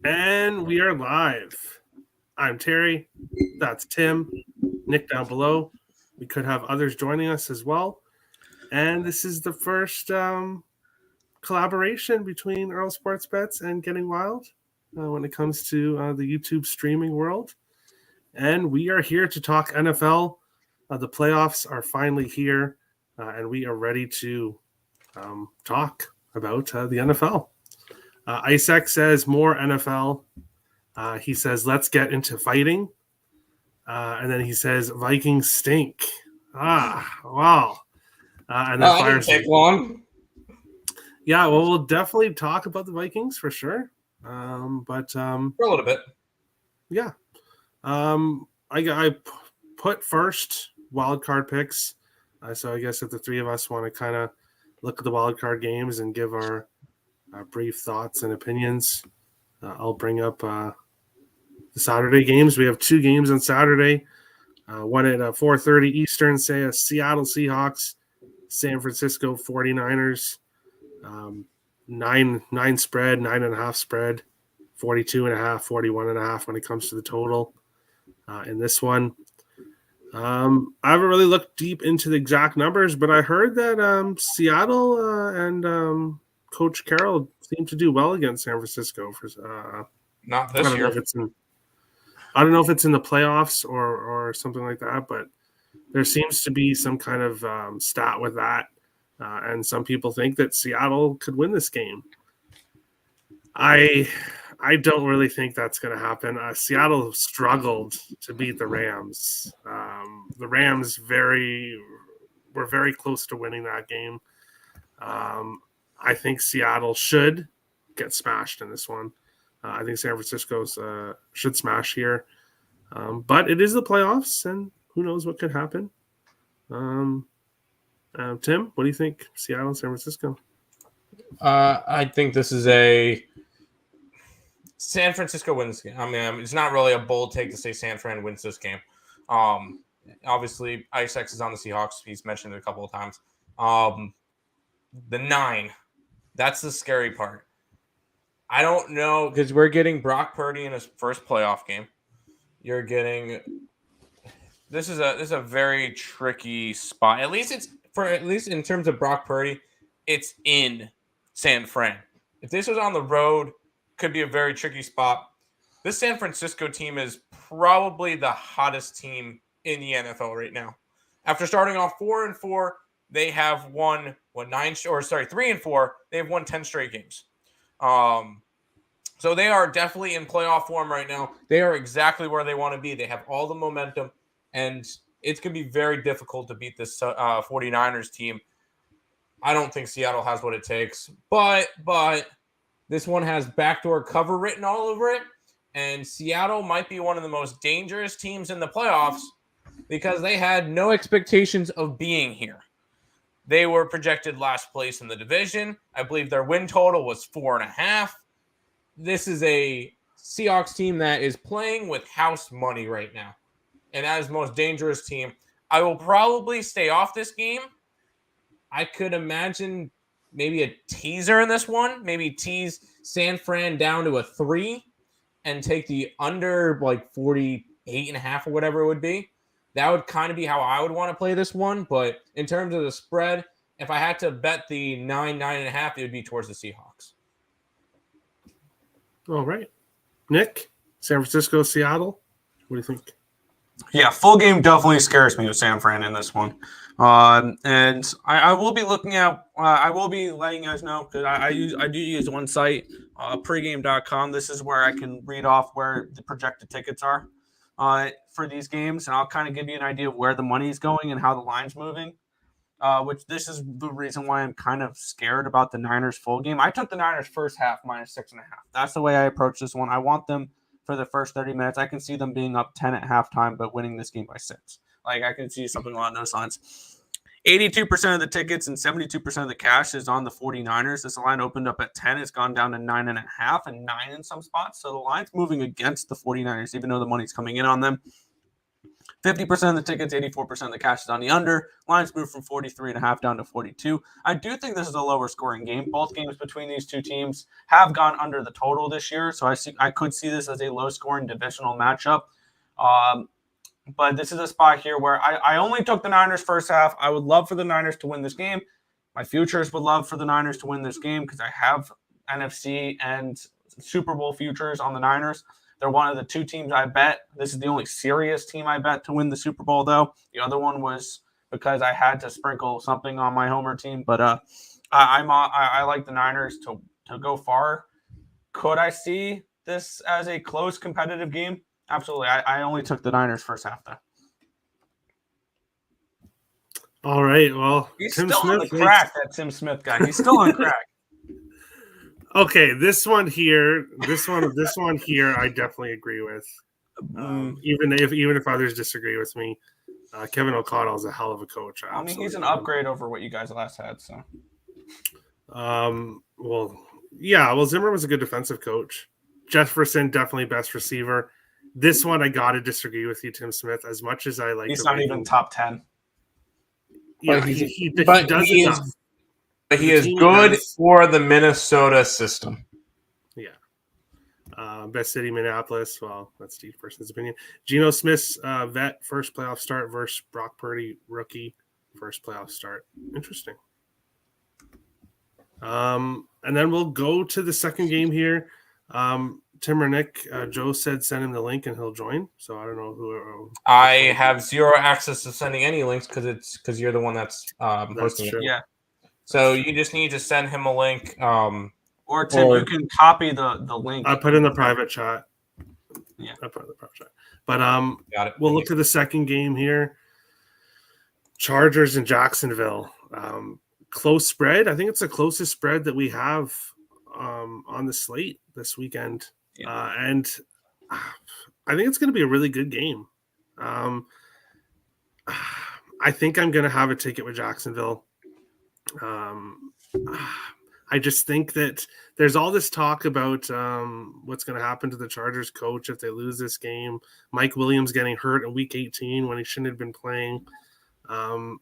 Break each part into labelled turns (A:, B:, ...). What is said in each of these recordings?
A: And we are live. I'm Terry. That's Tim. Nick down below. We could have others joining us as well. And this is the first collaboration between Earl Sports Bets and Getting Wild when it comes to the YouTube streaming world. And we are here to talk NFL. The playoffs are finally here, and we are ready to talk about the NFL. Isaac says more NFL. He says, let's get into fighting. And then he says, Vikings stink. Wow. And then
B: I didn't
A: fires.
B: take long.
A: Yeah, well, we'll definitely talk about the Vikings for sure.
B: For a little bit.
A: Yeah. I put first wild card picks. So I guess if the three of us want to kind of look at the wild card games and give our brief thoughts and opinions, I'll bring up the Saturday games. We have two games on Saturday. One at 4:30 Eastern, say a Seattle Seahawks, San Francisco 49ers. 9 spread, 9.5 spread, 42.5, 41.5 when it comes to the total. In this one, I haven't really looked deep into the exact numbers, but I heard that Seattle and Coach Carroll seem to do well against San Francisco.
B: Not this year.
A: I don't know if it's in the playoffs or something like that, but there seems to be some kind of stat with that. And some people think that Seattle could win this game. I don't really think that's going to happen. Seattle struggled to beat the Rams. The Rams were very close to winning that game. I think Seattle should get smashed in this one. I think San Francisco should smash here. But it is the playoffs, and who knows what could happen. Tim, what do you think? Seattle and San Francisco?
B: I think this is a San Francisco wins this game. I mean, it's not really a bold take to say San Fran wins this game. Obviously, Isaac is on the Seahawks. He's mentioned it a couple of times. The 9, that's the scary part. I don't know, because we're getting Brock Purdy in his first playoff game. You're getting this is a very tricky spot. At least in terms of Brock Purdy, it's in San Fran. If this was on the road, could be a very tricky spot. This San Francisco team is probably the hottest team in the NFL right now. After starting off 4-4, they have won 3-4. They have won 10 straight games. So they are definitely in playoff form right now. They are exactly where they want to be. They have all the momentum, and it's going to be very difficult to beat this 49ers team. I don't think Seattle has what it takes, but this one has backdoor cover written all over it, and Seattle might be one of the most dangerous teams in the playoffs because they had no expectations of being here. They were projected last place in the division. I believe their win total was 4.5. This is a Seahawks team that is playing with house money right now, and that is the most dangerous team. I will probably stay off this game. I could imagine maybe a teaser in this one. Maybe tease San Fran down to a 3 and take the under 48.5 or whatever it would be. That would kind of be how I would want to play this one. But in terms of the spread, if I had to bet the 9.5, it would be towards the Seahawks.
A: All right. Nick, San Francisco, Seattle. What do you think?
C: Yeah, full game definitely scares me with San Fran in this one. And I will be looking at I will be letting you guys know because I do use one site, pregame.com. This is where I can read off where the projected tickets are for these games, and I'll kind of give you an idea of where the money is going and how the line's moving. Which this is the reason why I'm kind of scared about the Niners full game. I took the Niners first half -6.5. That's the way I approach this one. I want them for the first 30 minutes. I can see them being up 10 at halftime, but winning this game by 6. I can see something along those lines. 82% of the tickets and 72% of the cash is on the 49ers. This line opened up at 10. It's gone down to 9.5 and 9 in some spots. So the line's moving against the 49ers, even though the money's coming in on them. 50% of the tickets, 84% of the cash is on the under. Lines moved from 43.5 down to 42. I do think this is a lower scoring game. Both games between these two teams have gone under the total this year, so I could see this as a low scoring divisional matchup. But this is a spot here where I only took the Niners first half. I would love for the Niners to win this game. My futures would love for the Niners to win this game because I have NFC and Super Bowl futures on the Niners. They're one of the two teams I bet. This is the only serious team I bet to win the Super Bowl, though. The other one was because I had to sprinkle something on my homer team. But I like the Niners to go far. Could I see this as a close competitive game? Absolutely. I only took the Niners first half, though.
A: All right. Well,
C: He's
A: Tim
C: still on the
A: Smith
C: crack, that Tim Smith guy. He's still on crack.
A: Okay, this one here, I definitely agree with. Even if others disagree with me, Kevin O'Connell is a hell of a coach.
C: I mean, he's an upgrade over what you guys last had. So,
A: well, Zimmer was a good defensive coach. Jefferson definitely best receiver. This one, I gotta disagree with you, Tim Smith. As much as I like,
C: he's not even top 10.
A: Yeah, he does enough.
B: But he is good for the Minnesota system.
A: Yeah. Best city, Minneapolis. Well, that's Steve Person's opinion. Geno Smith's vet, first playoff start versus Brock Purdy, rookie, first playoff start. Interesting. And then we'll go to the second game here. Tim or Nick, Joe said send him the link and he'll join. So I don't know who.
B: I have zero access to sending any links because you're the one that's hosting it.
C: Yeah.
B: So you just need to send him a link.
C: Or Tim, you can copy the link.
A: I put in the private chat.
C: Yeah.
A: I put in the private chat. But
B: Got it.
A: We'll look at the second game here. Chargers in Jacksonville. Close spread. I think it's the closest spread that we have on the slate this weekend. Yeah. And I think it's going to be a really good game. I think I'm going to have a ticket with Jacksonville. I just think that there's all this talk about what's going to happen to the Chargers coach if they lose this game. Mike Williams getting hurt in week 18 when he shouldn't have been playing. I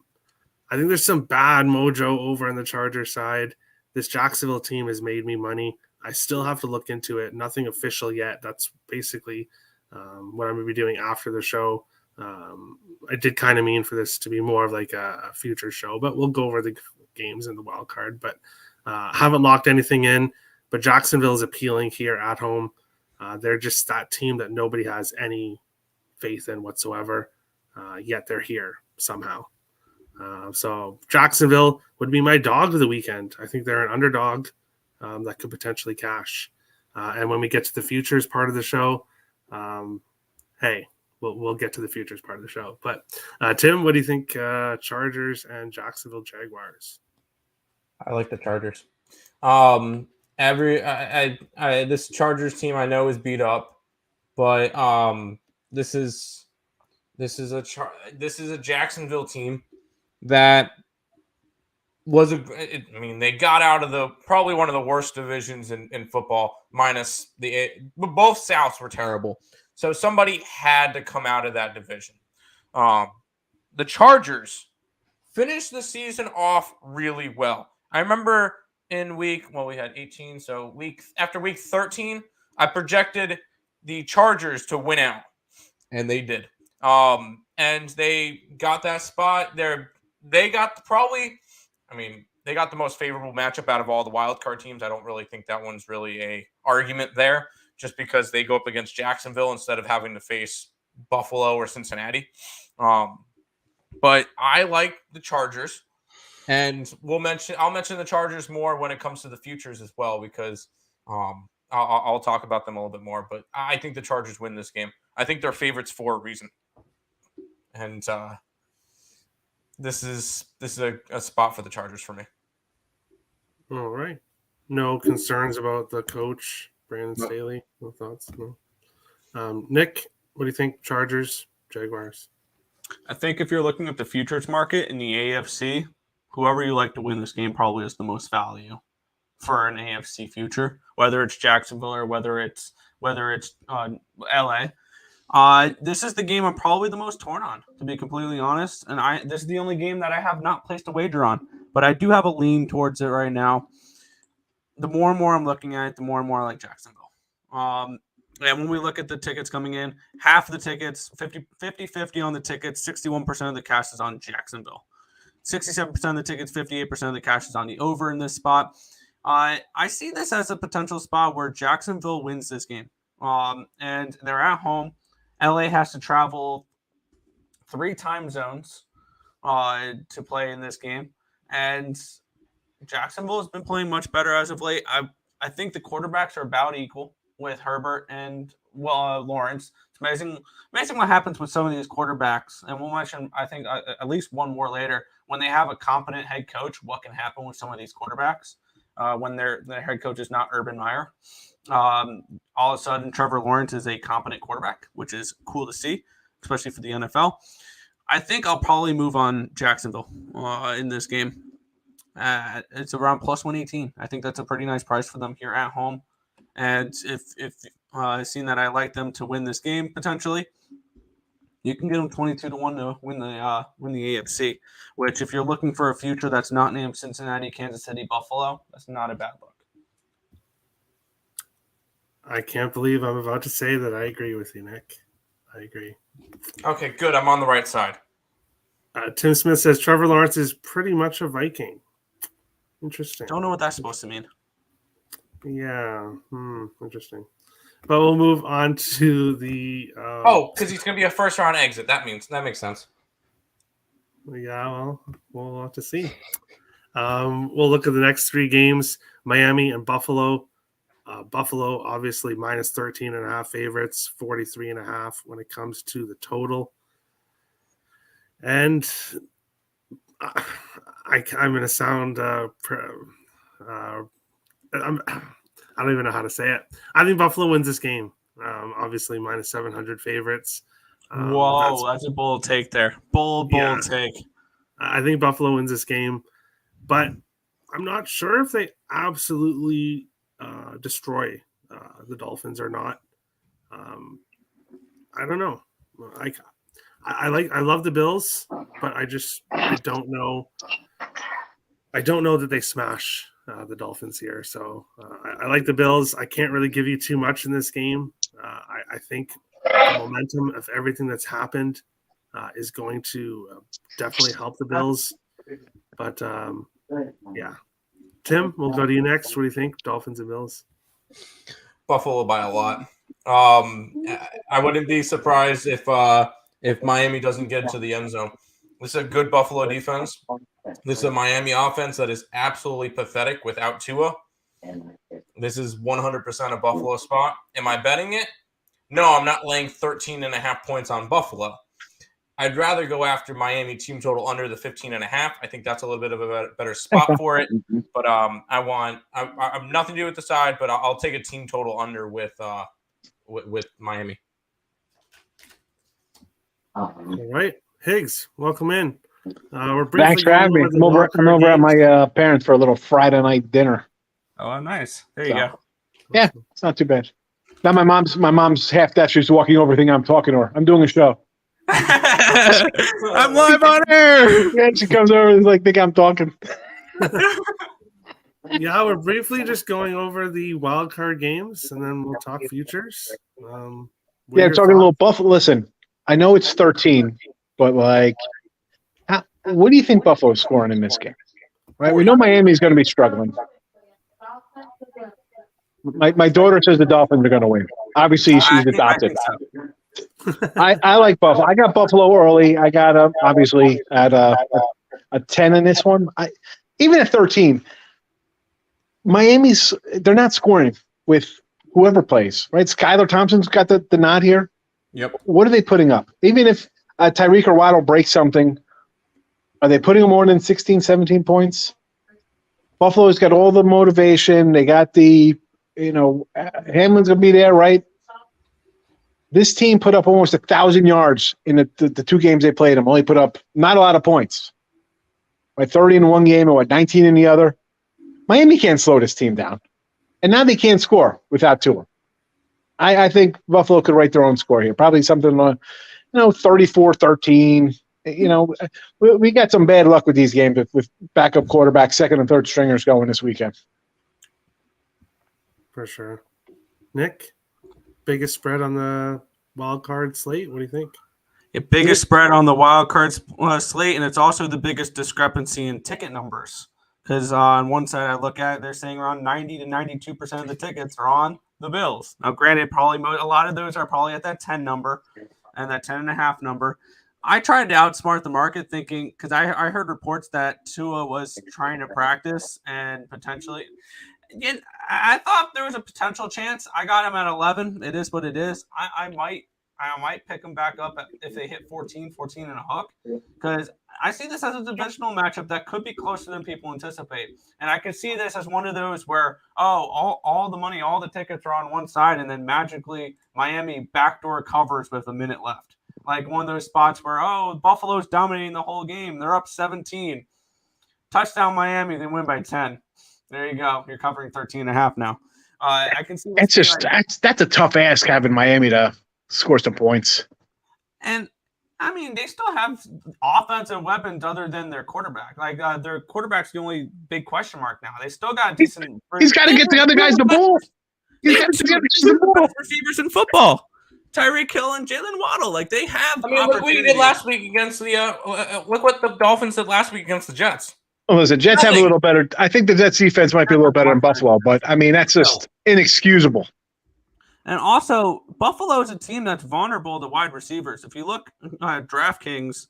A: think there's some bad mojo over on the Chargers side. This Jacksonville team has made me money. I still have to look into it. Nothing official yet. That's basically what I'm going to be doing after the show. I did kind of mean for this to be more of like a future show, but we'll go over the games in the wild card. But haven't locked anything in. But Jacksonville is appealing here at home. They're just that team that nobody has any faith in whatsoever. Yet they're here somehow. So Jacksonville would be my dog of the weekend. I think they're an underdog that could potentially cash. And when we get to the futures part of the show, hey, we'll get to the futures part of the show. But Tim, what do you think? Chargers and Jacksonville Jaguars.
B: I like the Chargers. This Chargers team I know is beat up, but this is a Jacksonville team that was they got out of the probably one of the worst divisions in football, minus both Souths were terrible. So somebody had to come out of that division. The Chargers finished the season off really well. I remember we had 18, so after week 13, I projected the Chargers to win out, and they did. And they got that spot. They got the most favorable matchup out of all the wild card teams. I don't really think that one's really a argument there, just because they go up against Jacksonville instead of having to face Buffalo or Cincinnati. But I like the Chargers. And I'll mention the Chargers more when it comes to the futures as well, because I'll talk about them a little bit more. But I think the Chargers win this game. I think they're favorites for a reason. And this is a spot for the Chargers for me.
A: All right. No concerns about the coach, Brandon Staley? No thoughts? No. Nick, what do you think? Chargers, Jaguars?
C: I think if you're looking at the futures market in the AFC, whoever you like to win this game probably has the most value for an AFC future, whether it's Jacksonville or whether it's LA. This is the game I'm probably the most torn on, to be completely honest. And this is the only game that I have not placed a wager on, but I do have a lean towards it right now. The more and more I'm looking at it, the more and more I like Jacksonville. And when we look at the tickets coming in, half of the tickets, 50-50 on the tickets, 61% of the cash is on Jacksonville. 67% of the tickets, 58% of the cash is on the over in this spot. I see this as a potential spot where Jacksonville wins this game. And they're at home. LA has to travel 3 time zones to play in this game. And Jacksonville has been playing much better as of late. I think the quarterbacks are about equal with Herbert and Lawrence. It's amazing what happens with some of these quarterbacks. And we'll mention, I think, at least one more later. When they have a competent head coach, what can happen with some of these quarterbacks when their head coach is not Urban Meyer. All of a sudden, Trevor Lawrence is a competent quarterback, which is cool to see, especially for the NFL. I think I'll probably move on Jacksonville in this game. It's around plus 118. I think that's a pretty nice price for them here at home. And if seeing that I like them to win this game potentially, you can get them 22-1 to win the AFC. Which, if you're looking for a future that's not named Cincinnati, Kansas City, Buffalo, that's not a bad look.
A: I can't believe I'm about to say that I agree with you, Nick. I agree.
B: Okay, good. I'm on the right side.
A: Tim Smith says Trevor Lawrence is pretty much a Viking. Interesting.
C: Don't know what that's supposed to mean.
A: Yeah. Interesting. But we'll move on to the.
B: Because he's going to be a first-round exit. That makes sense.
A: Yeah, well, we'll have to see. We'll look at the next 3 games: Miami and Buffalo. Buffalo, obviously, minus 13.5 favorites, 43.5 when it comes to the total. And I'm going to sound. I don't even know how to say it. I think Buffalo wins this game. Obviously, minus 700 favorites.
C: Whoa, that's a bold take there. Bold take.
A: I think Buffalo wins this game, but I'm not sure if they absolutely destroy the Dolphins or not. I don't know. I love the Bills, but I don't know. I don't know that they smash the Dolphins here. So I like the Bills. I can't really give you too much in this game. I think the momentum of everything that's happened is going to definitely help the Bills. But yeah. Tim, we'll go to you next. What do you think? Dolphins and Bills?
B: Buffalo by a lot. I wouldn't be surprised if Miami doesn't get into the end zone. This is a good Buffalo defense. This is a Miami offense that is absolutely pathetic without Tua. This is 100% a Buffalo spot. Am I betting it? No, I'm not laying 13.5 points on Buffalo. I'd rather go after Miami team total under the 15.5. I think that's a little bit of a better spot for it. But I'm nothing to do with the side, but I'll take a team total under with Miami.
A: All right, Higgs, welcome in.
D: Thanks for having me. I'm over at my parents for a little Friday night dinner.
C: Oh, nice. There you go.
D: Yeah, it's not too bad. Now my mom's half deaf. She's walking over, thinking I'm talking to her. I'm doing a show.
C: I'm live on air.
D: Yeah, she comes over and think I'm talking.
A: Yeah, we're briefly just going over the wild card games, and then we'll talk futures.
D: Yeah, talking a little Buffalo. Listen, I know it's 13, but what do you think Buffalo's scoring in this game? Right, we know Miami's going to be struggling. My daughter says the Dolphins are going to win. Obviously, she's adopted. I like Buffalo. I got Buffalo early. I got obviously at a 10 in this one. Even at 13, they're not scoring with whoever plays, right? Skylar Thompson's got the nod here.
C: Yep.
D: What are they putting up? Even if Tyreek or Waddle breaks something, are they putting more than 16, 17 points? Buffalo's got all the motivation. They got Hamlin's going to be there, right? This team put up almost 1,000 yards in the 2 games they played. Them only put up not a lot of points. Like 30 in one game and 19 in the other. Miami can't slow this team down. And now they can't score without Tua. I think Buffalo could write their own score here. Probably something like, 34-13. We got some bad luck with these games with backup quarterbacks, second and third stringers going this weekend.
A: For sure. Nick, biggest spread on the wild card slate. What do you think?
C: The biggest spread on the wild card slate, and it's also the biggest discrepancy in ticket numbers. Because on one side I look at it, they're saying around 90 to 92% of the tickets are on the Bills. Now, granted, probably a lot of those are probably at that 10 number and that 10.5 number. I tried to outsmart the market thinking, because I heard reports that Tua was trying to practice and potentially – I thought there was a potential chance. I got him at 11. It is what it is. I might pick him back up if they hit 14 and a hook, because I see this as a divisional matchup that could be closer than people anticipate. And I can see this as one of those where, all the money, all the tickets are on one side, and then magically Miami backdoor covers with a minute left. Like one of those spots where, Buffalo's dominating the whole game. They're up 17. Touchdown Miami, they win by 10. There you go. You're covering 13.5 now. I can see
D: it's just that's a tough ask having Miami to score some points.
C: And I mean, they still have offensive weapons other than their quarterback. Like their quarterback's the only big question mark now. They still got decent.
D: He's got to get the other guys the ball. He's got to get the ball.
C: Receivers in football. Tyreek Hill and Jalen Waddle. Like they have.
B: I mean, look what you did last week against the. Look what the Dolphins did last week against the Jets.
D: Well, the Jets have a little better. I think the Jets defense might be a little better than Buffalo, but I mean that's just inexcusable.
C: And also, Buffalo is a team that's vulnerable to wide receivers. If you look at DraftKings,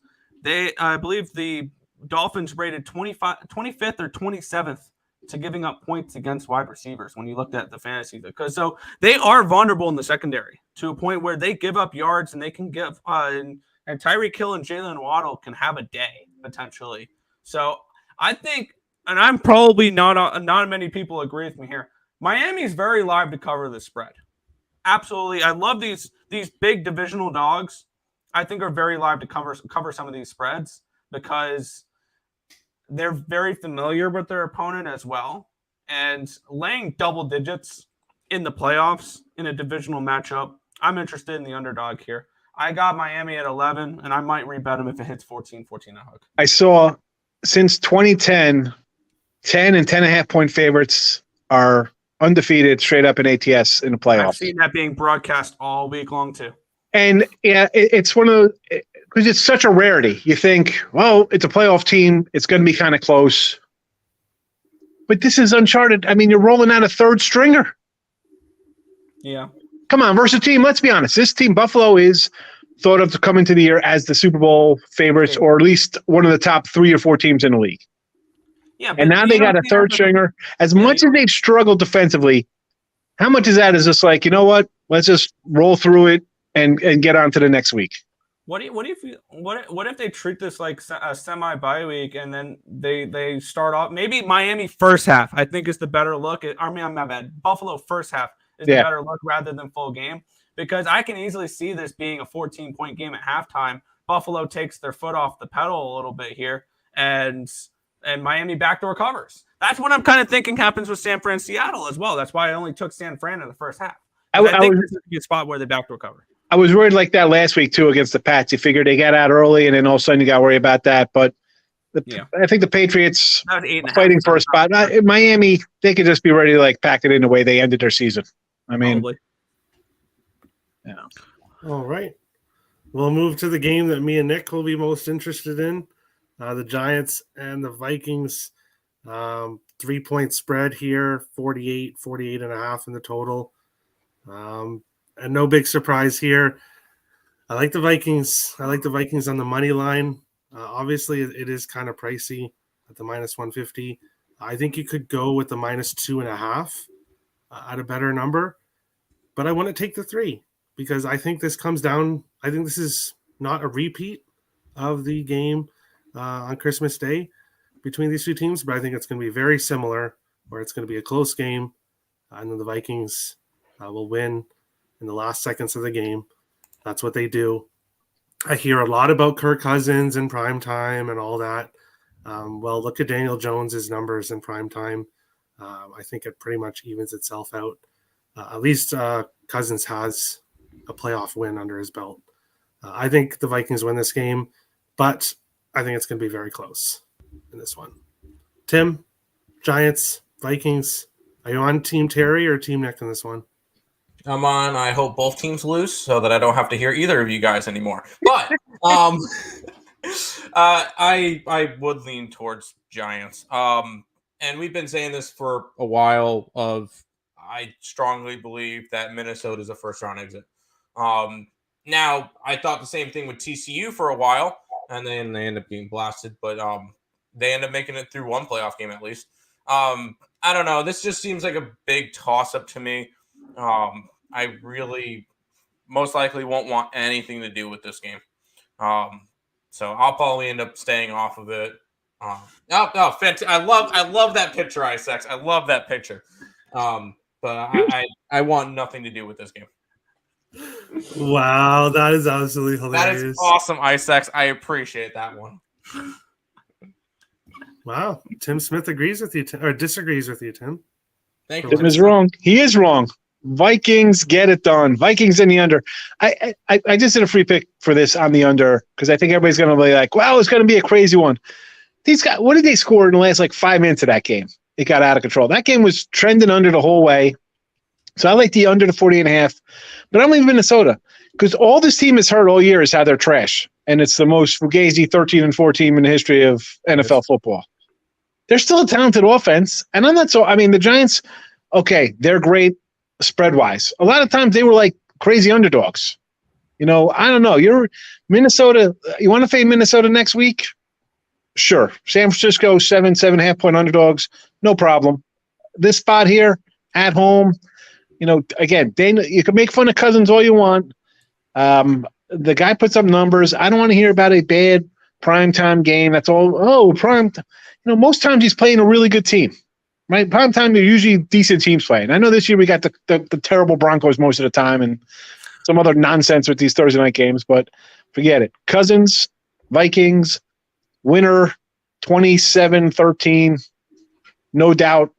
C: I believe the Dolphins rated 25th or 27th to giving up points against wide receivers when you looked at the fantasy. Because so they are vulnerable in the secondary to a point where they give up yards and they can give and Tyreek Hill and Jalen Waddle can have a day potentially. So I think, and I'm probably not many people agree with me here, Miami's very live to cover the spread. Absolutely. I love these big divisional dogs. I think are very live to cover some of these spreads because they're very familiar with their opponent as well. And laying double digits in the playoffs in a divisional matchup, I'm interested in the underdog here. I got Miami at 11, and I might rebet them if it hits 14 a hook.
D: I saw since 2010, 10 and 10.5 point favorites are undefeated straight up in ATS in the playoffs.
C: I've seen that being broadcast all week long too.
D: And yeah, it's one of those, because it's such a rarity. You think, well, it's a playoff team. It's going to be kind of close. But this is uncharted. I mean, you're rolling out a third stringer.
C: Yeah.
D: Come on, versus team. Let's be honest. This team, Buffalo, is thought of to come into the year as the Super Bowl favorites, or at least one of the top 3 or 4 teams in the league.
C: Yeah,
D: and now they got a third stringer. As much as they've struggled defensively, how much of that is just like, you know what? Let's just roll through it and get on to the next week.
C: What if they treat this like a semi bye week and then they start off maybe Miami first half? I think is the better look. I'm my bad. Buffalo first half is the better look rather than full game, because I can easily see this being a 14-point game at halftime. Buffalo takes their foot off the pedal a little bit here, and Miami backdoor covers. That's what I'm kind of thinking happens with San Fran Seattle as well. That's why I only took San Fran in the first half. I think this is a good spot where they backdoor cover.
D: I was worried like that last week too against the Pats. You figured they got out early, and then all of a sudden you got to worry about that. But I think the Patriots fighting for a spot. Miami, they could just be ready to like pack it in the way they ended their season. I mean,
C: probably.
D: Yeah.
A: All right. We'll move to the game that me and Nick will be most interested in. The Giants and the Vikings, 3-point spread here, 48.5 in the total. And no big surprise here. I like the Vikings. I like the Vikings on the money line. Obviously, it is kind of pricey at the minus 150. I think you could go with the minus 2.5 at a better number. But I want to take the 3 because I think this comes down. I think this is not a repeat of the game on Christmas Day between these two teams, but I think it's going to be very similar, where it's going to be a close game, and then the Vikings will win in the last seconds of the game. That's what they do. I hear a lot about Kirk Cousins in prime time and all that. Well, look at Daniel Jones's numbers in prime time. I think it pretty much evens itself out. At least Cousins has a playoff win under his belt. I think the Vikings win this game, but I think it's going to be very close in this one. Tim, Giants, Vikings, are you on Team Terry or Team Nick in this one?
B: I'm on. I hope both teams lose so that I don't have to hear either of you guys anymore. But I would lean towards Giants. And we've been saying this for a while. I strongly believe that Minnesota is a first round exit. Now I thought the same thing with TCU for a while, and then they end up getting blasted. But they end up making it through one playoff game at least. I don't know. This just seems like a big toss up to me. I really most likely won't want anything to do with this game. So I'll probably end up staying off of it. Fantastic. I love that picture, Isaacs. I love that picture. But I want nothing to do with this game.
A: Wow, that is absolutely hilarious.
B: That is awesome, Isaacs. I appreciate that one.
A: Wow, Tim Smith agrees with you, or disagrees with you, Tim.
B: Thank you.
D: Tim is wrong. He is wrong. Vikings get it done. Vikings in the under. I just did a free pick for this on the under because I think everybody's going to be like, "Wow, it's going to be a crazy one." These guys, what did they score in the last 5 minutes of that game? It got out of control. That game was trending under the whole way. So I like the under the 40.5. But I'm leaving Minnesota because all this team has heard all year is how they're trash, and it's the most fugazi 13-4 team in the history of NFL football. They're still a talented offense, and I'm not so. I mean, the Giants, okay, they're great spread-wise. A lot of times they were like crazy underdogs. I don't know. You're Minnesota. You want to fade Minnesota next week? Sure. San Francisco, 7.5 point underdogs, no problem. This spot here at home, again, you can make fun of Cousins all you want. The guy puts up numbers. I don't want to hear about a bad primetime game. That's all. Oh, most times he's playing a really good team, right? Primetime, they're usually decent teams playing. I know this year we got the terrible Broncos most of the time and some other nonsense with these Thursday night games, but forget it. Cousins, Vikings, winner 27-13. No doubt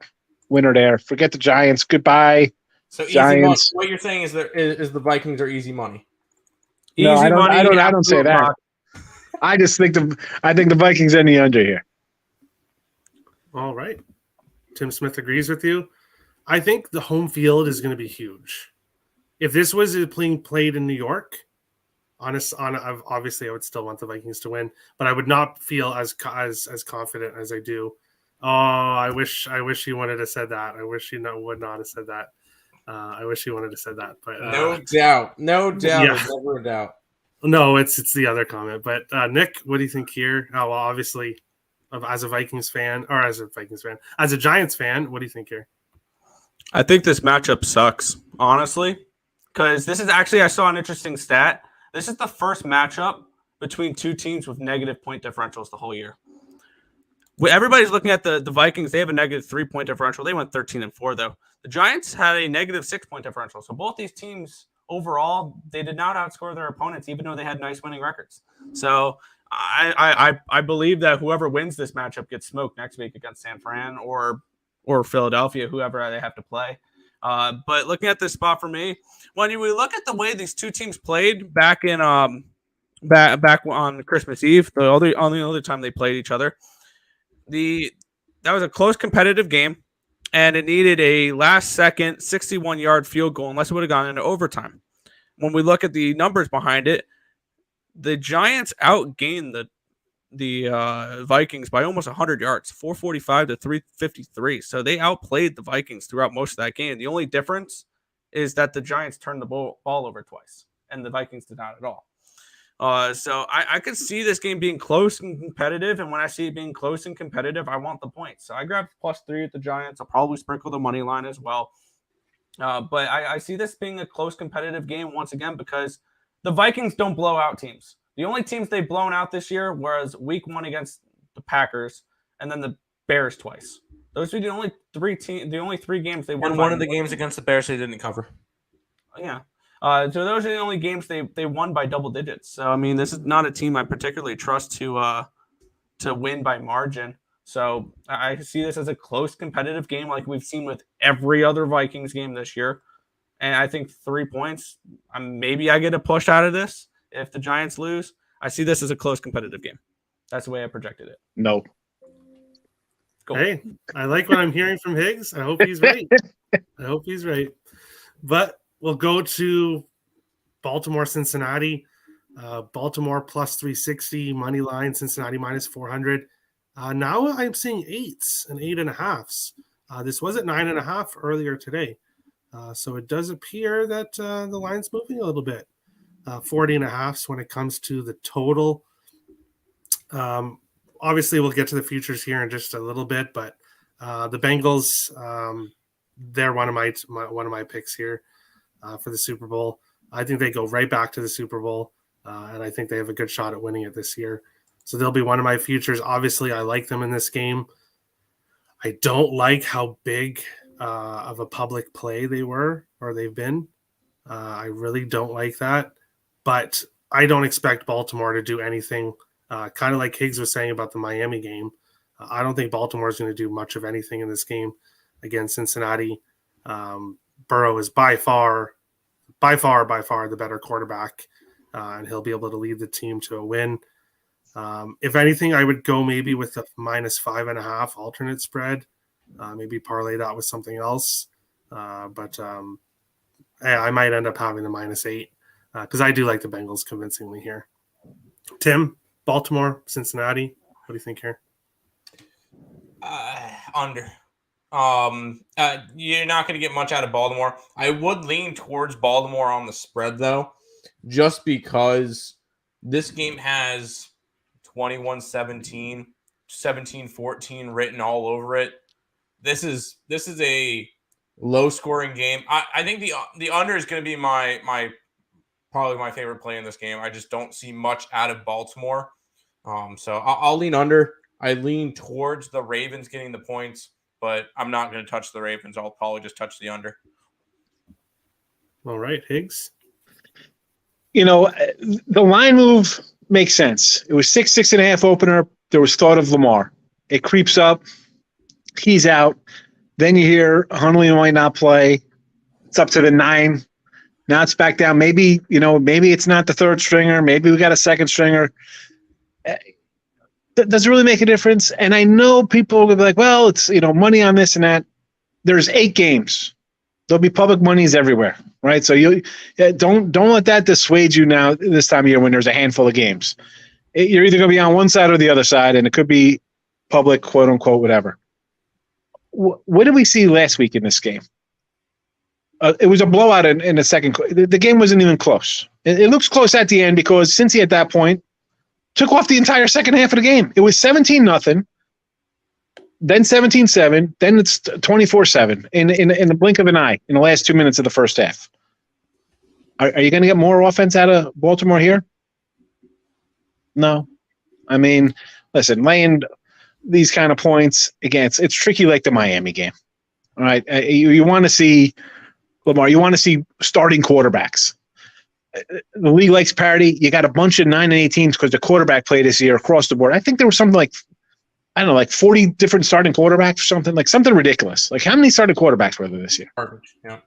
D: winner there. Forget the Giants. Goodbye.
B: So
D: Giants.
B: Easy money. What you're saying is the Vikings are easy money.
D: No, I don't say that. I just think the Vikings in the under here.
A: All right. Tim Smith agrees with you. I think the home field is going to be huge. If this was being played in New York, obviously I would still want the Vikings to win, but I would not feel as confident as I do. Oh, I wish he wanted to said that. I wish he would not have said that. I wish he wanted to said that. But
B: no doubt.
A: Yeah.
B: There's never a doubt.
A: No, it's the other comment. But Nick, what do you think here? Oh, well, obviously, as a Giants fan, what do you think here?
C: I think this matchup sucks, honestly, because this is actually, I saw an interesting stat. This is the first matchup between two teams with negative point differentials the whole year. Everybody's looking at the Vikings. They have a negative 3-point differential. They went 13-4, though. The Giants had a negative 6-point differential. So both these teams overall, they did not outscore their opponents, even though they had nice winning records. So I believe that whoever wins this matchup gets smoked next week against San Fran or Philadelphia, whoever they have to play. But looking at this spot for me, when we look at the way these two teams played back in back on Christmas Eve, the only other time they played each other, that was a close competitive game, and it needed a last-second 61-yard field goal unless it would have gone into overtime. When we look at the numbers behind it, the Giants outgained the Vikings by almost 100 yards, 445 to 353. So they outplayed the Vikings throughout most of that game. The only difference is that the Giants turned the ball over twice, and the Vikings did not at all. So I could see this game being close and competitive, and when I see it being close and competitive, I want the points. So I grabbed +3 at the Giants. I'll probably sprinkle the money line as well. But I see this being a close competitive game once again because the Vikings don't blow out teams. The only teams they've blown out this year was week 1 against the Packers and then the Bears twice. Those are the only three games they won.
B: And one of the games against the Bears they didn't cover.
C: Yeah. So those are the only games they won by double digits. So, I mean, this is not a team I particularly trust to win by margin. So I see this as a close competitive game like we've seen with every other Vikings game this year. And I think 3 points, maybe I get a push out of this if the Giants lose. I see this as a close competitive game. That's the way I projected it.
D: No.
C: Cool.
A: Hey, I like what I'm hearing from Higgs. I hope he's right. But we'll go to Baltimore, Cincinnati. Baltimore plus 360 money line, Cincinnati minus 400. Now I'm seeing 8s and 8.5s. This was at 9.5 earlier today. So it does appear that the line's moving a little bit. 40.5s when it comes to the total. Obviously, we'll get to the futures here in just a little bit, but the Bengals, they're one of my picks here for the Super Bowl. I think they go right back to the Super Bowl, and I think they have a good shot at winning it this year. So they'll be one of my futures. Obviously, I like them in this game. I don't like how big of a public play they've been. I really don't like that, but I don't expect Baltimore to do anything. Kind of like Higgs was saying about the Miami game. I don't think Baltimore is going to do much of anything in this game against Cincinnati. Burrow is by far the better quarterback, and he'll be able to lead the team to a win. If anything, I would go maybe with the minus 5.5 alternate spread. Maybe parlay that with something else. But I might end up having the minus 8 because I do like the Bengals convincingly here. Tim, Baltimore, Cincinnati. What do you think here?
B: Under. You're not going to get much out of Baltimore. I would lean towards Baltimore on the spread, though, just because this game has 21-17, 17-14 written all over it. This is a low-scoring game. I think the under is going to be probably my favorite play in this game. I just don't see much out of Baltimore. So I'll lean under. I lean towards the Ravens getting the points, but I'm not going to touch the Ravens. I'll probably just touch the under.
A: All right, Higgs.
D: The line move makes sense. It was 6.5 opener. There was thought of Lamar. It creeps up. He's out. Then you hear Huntley might not play. It's up to the 9. Now it's back down. Maybe it's not the third stringer. Maybe we got a second stringer. Does it really make a difference? And I know people will be like, well, it's, money on this and that. There's 8 games. There'll be public monies everywhere, right? So you don't let that dissuade you now this time of year when there's a handful of games. You're either going to be on one side or the other side, and it could be public, quote unquote, whatever. What did we see last week in this game? It was a blowout in the second. The game wasn't even close. It looks close at the end because Cincy at that point took off the entire second half of the game. It was 17-0, then 17-7, then it's 24-7 in the blink of an eye in the last 2 minutes of the first half. Are you going to get more offense out of Baltimore here? No. I mean, listen, laying these kind of points, again, it's tricky like the Miami game. All right. You want to see Lamar, you want to see starting quarterbacks. The league likes parity. You got a bunch of 9 and 18s because the quarterback play this year across the board. I think there was something like, 40 different starting quarterbacks or something, like something ridiculous. Like how many starting quarterbacks were there this year?
B: Perfect. Yeah.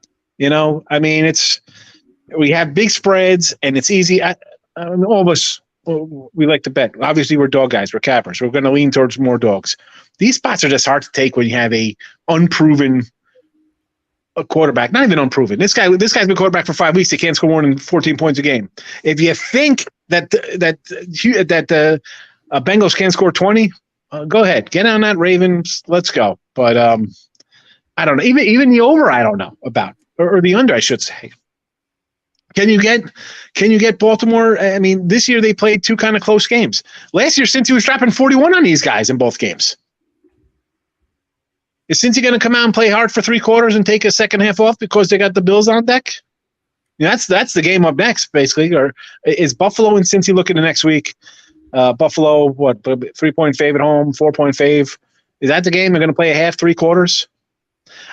D: We have big spreads and it's easy. All of us, we like to bet. Obviously, we're dog guys. We're cappers. We're going to lean towards more dogs. These spots are just hard to take when you have a unproven quarterback. Not even unproven. This guy's been quarterback for 5 weeks. He can't score more than 14 points a game. If you think that the Bengals can't score 20, go ahead. Get on that Ravens. Let's go. But I don't know. Even the over, I don't know about, or the under, I should say. Can you get Baltimore? I mean, this year they played 2 kind of close games. Last year, Cincy was dropping 41 on these guys in both games. Is Cincy going to come out and play hard for 3 quarters and take a second half off because they got the Bills on deck? That's the game up next, basically. Or is Buffalo and Cincy looking to next week? Buffalo, 3-point fave at home, 4-point fave. Is that the game? They're going to play a half, 3 quarters.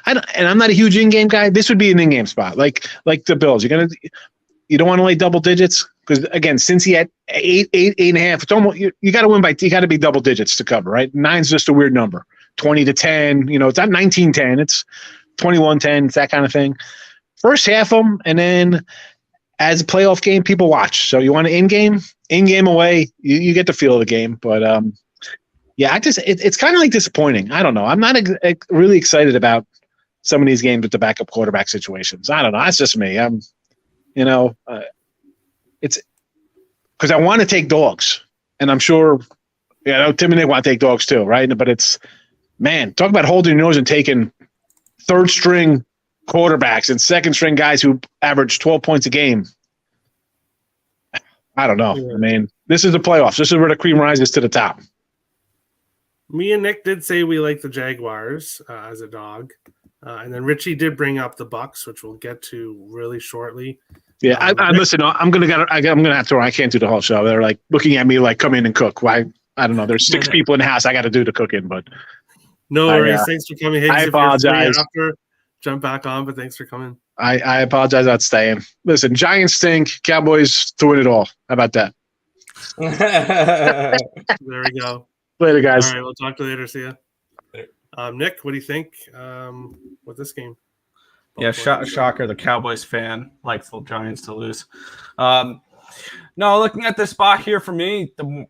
D: I'm not a huge in-game guy. This would be an in-game spot, like the Bills. You don't want to lay double digits because again, Cincy at 8.5. It's almost you got to win by. You got to be double digits to cover, right? 9's just a weird number. 20-10. It's not 19-10. It's 21-10. It's that kind of thing. first half them, and then as a playoff game, people watch. So you want an in-game away, you get the feel of the game. But yeah, it's kind of like disappointing. I don't know. I'm not really excited about some of these games with the backup quarterback situations. I don't know. That's just me. It's because I want to take dogs, and I'm sure, Tim and Nick want to take dogs too, right? But it's, man, talk about holding your nose and taking third string quarterbacks and second string guys who average 12 points a game. I don't know. I mean, this is the playoffs. This is where the cream rises to the top.
A: Me and Nick did say we like the Jaguars as a dog. And then Richie did bring up the Bucks, which we'll get to really shortly.
D: Yeah, I listen. I'm gonna have to. I can't do the whole show. They're like looking at me like, come in and cook. Why? I don't know. There's 6 people in the house. I got to do the cooking, but
A: no worries. Thanks for coming. Higgs,
D: I apologize.
A: After, jump back on, but thanks for coming.
D: I apologize about staying. Listen, Giants stink. Cowboys to win it all. How about that?
A: There we go.
D: Later, guys.
A: All right, we'll talk to you later. See ya. Nick, what do you think with this game?
C: Yeah, shocker. The Cowboys fan likes the Giants to lose. No, looking at this spot here for me, the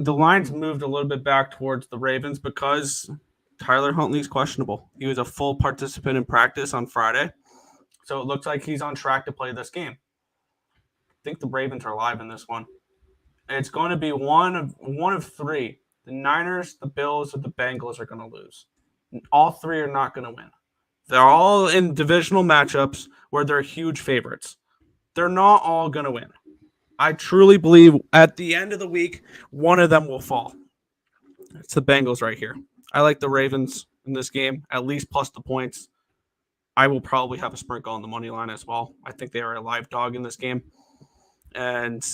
C: lines moved a little bit back towards the Ravens because Tyler Huntley's questionable. He was a full participant in practice on Friday, so it looks like he's on track to play this game. I think the Ravens are live in this one. It's going to be one of 3. The Niners, the Bills, or the Bengals are going to lose. All 3 are not going to win. They're all in divisional matchups where they're huge favorites. They're not all going to win. I truly believe at the end of the week, one of them will fall. It's the Bengals right here. I like the Ravens in this game, at least plus the points. I will probably have a sprinkle on the money line as well. I think they are a live dog in this game. And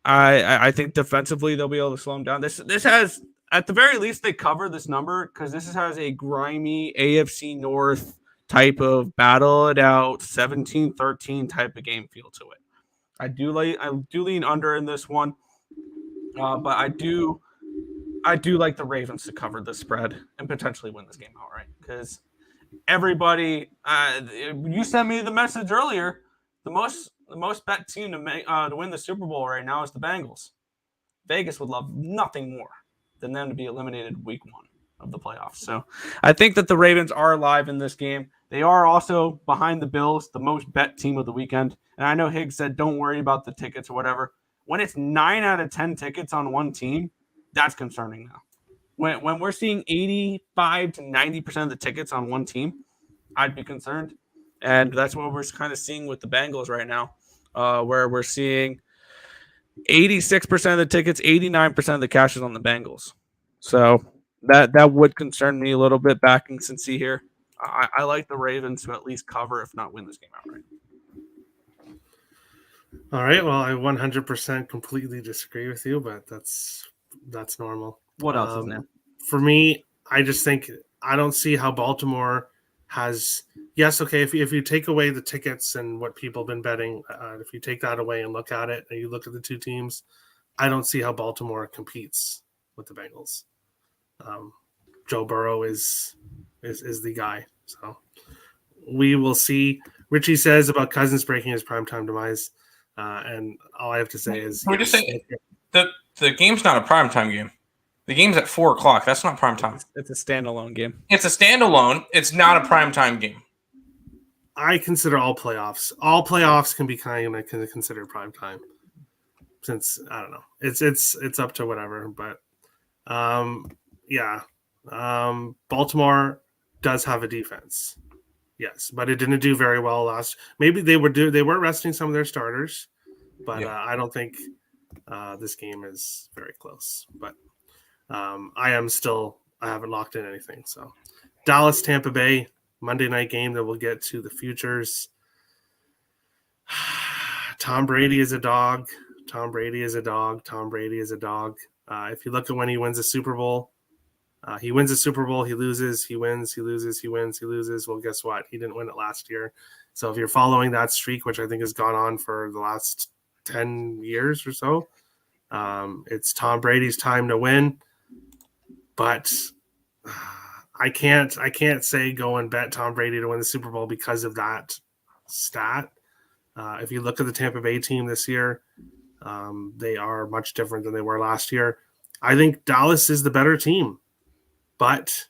C: I think defensively they'll be able to slow them down. This has, at the very least, they cover this number because this has a grimy AFC North type of battle it out 17-13 type of game feel to it. I do lean under in this one, but I do like the Ravens to cover the spread and potentially win this game outright because everybody. You sent me the message earlier. The most bet team to win the Super Bowl right now is the Bengals. Vegas would love nothing more than them to be eliminated week 1 of the playoffs. So I think that the Ravens are alive in this game. They are also behind the Bills, the most bet team of the weekend. And I know Higgs said, don't worry about the tickets or whatever. When it's 9 out of 10 tickets on one team, that's concerning now. When we're seeing 85 to 90% of the tickets on one team, I'd be concerned. And that's what we're kind of seeing with the Bengals right now, where we're seeing 86% of the tickets, 89% of the cash is on the Bengals. So that would concern me a little bit backing Cincy here. I like the Ravens to at least cover, if not win this game outright.
A: All right. Well, I 100% completely disagree with you, but that's normal.
C: What else is new?
A: For me, I just think I don't see how Baltimore has. Yes, okay. If you take away the tickets and what people have been betting, if you take that away and look at it, and you look at the two teams, I don't see how Baltimore competes with the Bengals. Joe Burrow is the guy. So we will see. Richie says about Cousins breaking his primetime demise, and all I have to say is,
B: can we just say the game's not a primetime game. The game's at 4:00. That's not primetime.
C: It's a standalone game.
B: It's a standalone. It's not a primetime game.
A: I consider all playoffs. All playoffs can be kind of considered primetime. Since I don't know, it's up to whatever. But Baltimore does have a defense, yes, but it didn't do very well last. Maybe they were resting some of their starters, but I don't think this game is very close. But I haven't locked in anything. So Dallas, Tampa Bay, Monday night game that we'll get to the futures. Tom Brady is a dog. Tom Brady is a dog. Tom Brady is a dog. If you look at when he wins a Super Bowl, he wins a Super Bowl, he loses, he wins, he loses, he wins, he loses. Well, guess what? He didn't win it last year. So if you're following that streak, which I think has gone on for the last 10 years or so, it's Tom Brady's time to win. But I can't say go and bet Tom Brady to win the Super Bowl because of that stat. If you look at the Tampa Bay team this year, they are much different than they were last year. I think Dallas is the better team, but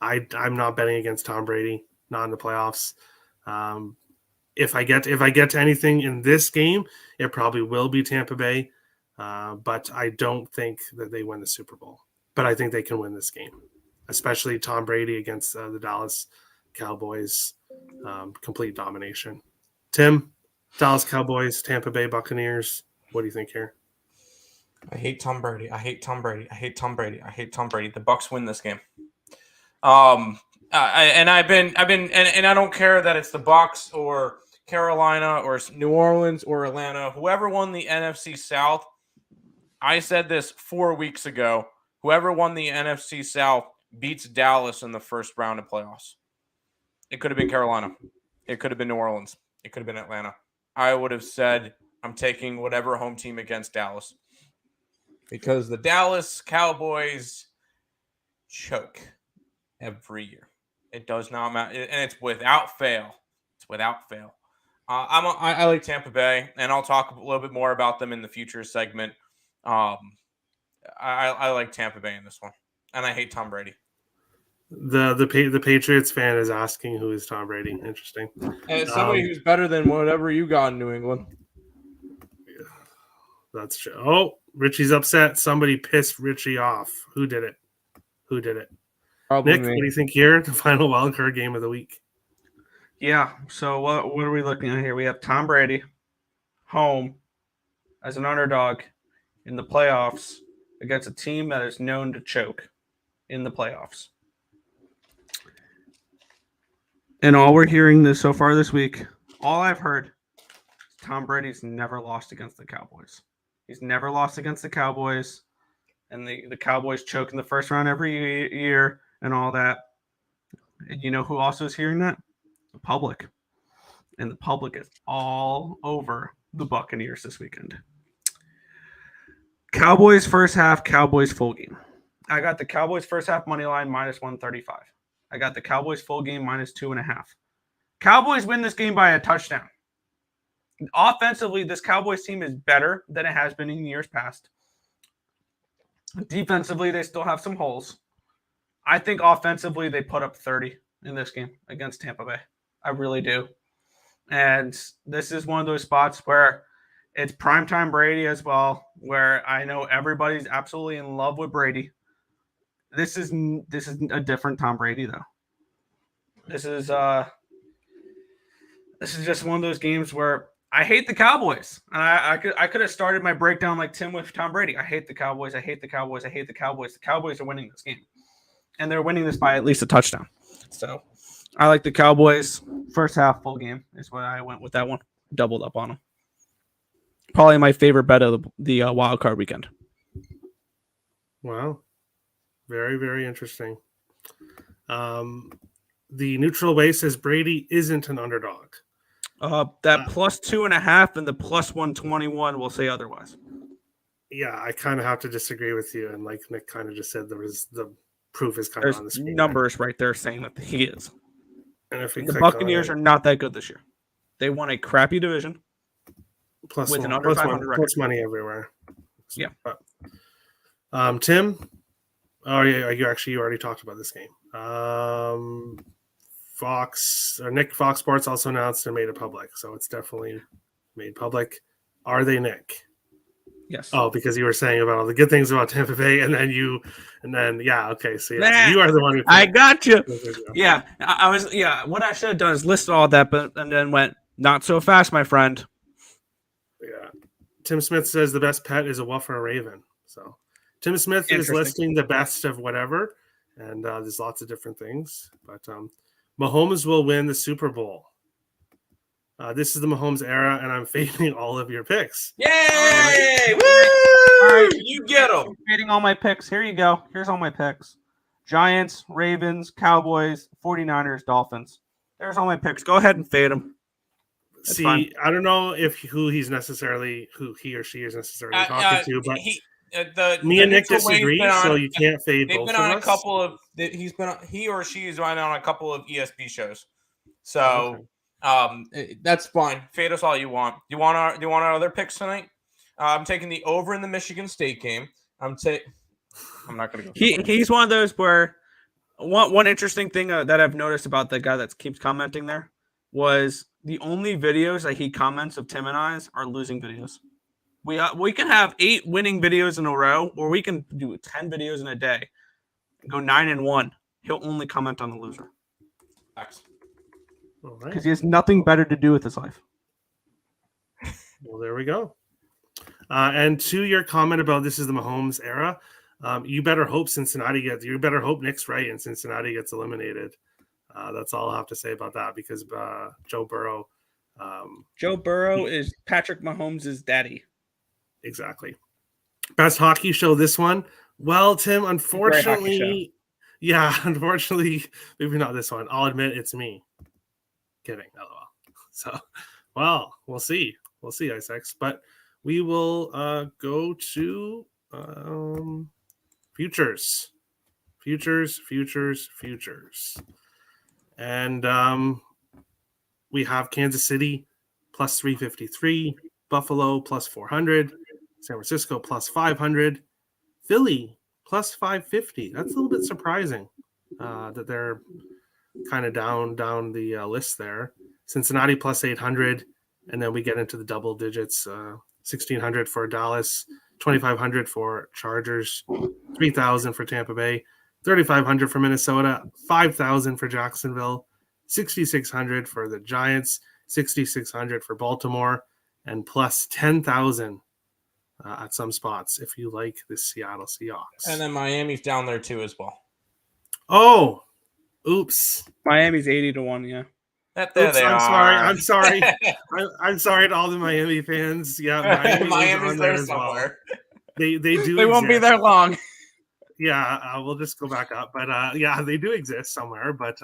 A: I'm not betting against Tom Brady, not in the playoffs. If I get to anything in this game, it probably will be Tampa Bay, but I don't think that they win the Super Bowl. But I think they can win this game, especially Tom Brady against the Dallas Cowboys. Complete domination. Tim, Dallas Cowboys, Tampa Bay Buccaneers. What do you think here?
B: I hate Tom Brady. I hate Tom Brady. I hate Tom Brady. I hate Tom Brady. The Bucs win this game. I don't care that it's the Bucs or Carolina or New Orleans or Atlanta. Whoever won the NFC South, I said this 4 weeks ago. Whoever won the NFC South beats Dallas in the first round of playoffs. It could have been Carolina. It could have been New Orleans. It could have been Atlanta. I would have said I'm taking whatever home team against Dallas because the Dallas Cowboys choke every year. It does not matter, and it's without fail. It's without fail. I like Tampa Bay, and I'll talk a little bit more about them in the future segment. I like Tampa Bay in this one, and I hate Tom Brady.
A: The Patriots fan is asking who is Tom Brady. Interesting.
B: And somebody who's better than whatever you got in New England.
A: That's true. Oh, Richie's upset. Somebody pissed Richie off. Who did it?
B: Probably
A: Nick,
B: me.
A: what do you think here? The final wildcard game of the week.
C: Yeah. So what are we looking at here? We have Tom Brady home as an underdog in the playoffs against a team that is known to choke in the playoffs. And all we're hearing this so far this week, all I've heard, Tom Brady's never lost against the Cowboys. He's never lost against the Cowboys, and the Cowboys choke in the first round every year and all that. And you know who also is hearing that? The public. And the public is all over the Buccaneers this weekend. Cowboys first half, Cowboys full game. I got the Cowboys first half money line minus 135. I got the Cowboys full game minus 2.5. Cowboys win this game by a touchdown. Offensively, this Cowboys team is better than it has been in years past. Defensively, they still have some holes. I think offensively, they put up 30 in this game against Tampa Bay. I really do. And this is one of those spots where it's primetime Brady as well, where I know everybody's absolutely in love with Brady. This is a different Tom Brady, though. This is just one of those games where I hate the Cowboys. And I could have started my breakdown like Tim with Tom Brady. I hate the Cowboys. I hate the Cowboys. I hate the Cowboys. The Cowboys are winning this game. And they're winning this by at least a touchdown. So I like the Cowboys. First half full game is what I went with that one. Doubled up on them. Probably my favorite bet of the wild card weekend.
A: Wow. Very, very interesting. The neutral way says Brady isn't an underdog.
C: That plus 2.5 and the plus 121 will say otherwise.
A: Yeah, I kind of have to disagree with you. And like Nick kind of just said, the proof is kind
C: There's
A: of on the screen.
C: numbers right there saying that he is.
A: And if we
C: The
A: click
C: Buccaneers
A: on
C: are not that good this year. They won a crappy division.
A: plus
C: with
A: one,
C: an under
A: plus
C: 500
A: one,
C: record.
A: plus money everywhere.
C: Yeah.
A: But, Tim. Oh yeah, you already talked about this game. Nick Fox Sports also announced and made it public, so it's definitely made public. Are they Nick?
C: Yes.
A: Oh, because you were saying about all the good things about Tampa Bay, and then yeah, okay, so yeah,
C: Nah,
A: you are the one who.
C: I got you.
A: There you go.
C: Yeah, I was. Yeah, what I should have done is listed all that, and then went not so fast, my friend.
A: Yeah. Tim Smith says the best pet is a wolf or a raven. So Tim Smith is
C: Interesting.
A: listing the best of whatever, and there's lots of different things. But Mahomes will win the Super Bowl. This is the Mahomes era, and I'm fading all of your picks.
B: Yay! Woo!
C: All right,
B: You get them.
C: Fading all my picks. Here you go. Here's all my picks: Giants, Ravens, Cowboys, 49ers, Dolphins. There's all my picks. Go ahead and fade them. That's
A: See,
C: fine.
A: I don't know if who he or she is necessarily talking to, but Me and Nick
B: neutral way
A: disagree,
B: been
A: so
B: on-
A: you can't fade
B: They've
A: both
B: been
A: of
B: on a
A: us.
B: couple of. He or she has been on a couple of ESP shows. So that's fine. Fade us all you want. Do you want our other picks tonight? I'm taking the over in the Michigan State game. I'm not going to go.
C: He's one of those where one interesting thing that I've noticed about the guy that keeps commenting there was the only videos that he comments of Tim and I's are losing videos. We can have 8 winning videos in a row, or we can do 10 videos in a day and go 9-1. He'll only comment on the loser because he has nothing better to do with his life.
A: Well, there we go. And to your comment about this is the Mahomes era, you better hope you better hope Nick's right and Cincinnati gets eliminated. That's all I'll have to say about that because Joe Burrow.
C: Joe Burrow is Patrick Mahomes' daddy.
A: Exactly. Best hockey show this one. Well, Tim, unfortunately, maybe not this one. I'll admit it's me. Kidding. LOL. So, well, we'll see. We'll see, Isaacs. But we will go to futures. And we have Kansas City plus 353, Buffalo plus 400, San Francisco plus 500, Philly plus 550. That's a little bit surprising that they're kind of down the list there. Cincinnati plus 800, and then we get into the double digits, 1,600 for Dallas, 2,500 for Chargers, 3,000 for Tampa Bay, 3,500 for Minnesota, 5,000 for Jacksonville, 6,600 for the Giants, 6,600 for Baltimore, and plus 10,000 at some spots if you like the Seattle Seahawks.
B: And then Miami's down there too as well.
A: Oh, oops.
C: Miami's 80-1, yeah.
A: I'm sorry. I'm sorry to all the Miami fans. Yeah,
B: Miami's there somewhere.
A: Well. They do.
C: They won't be there long.
A: Yeah, we'll just go back up. But they do exist somewhere, but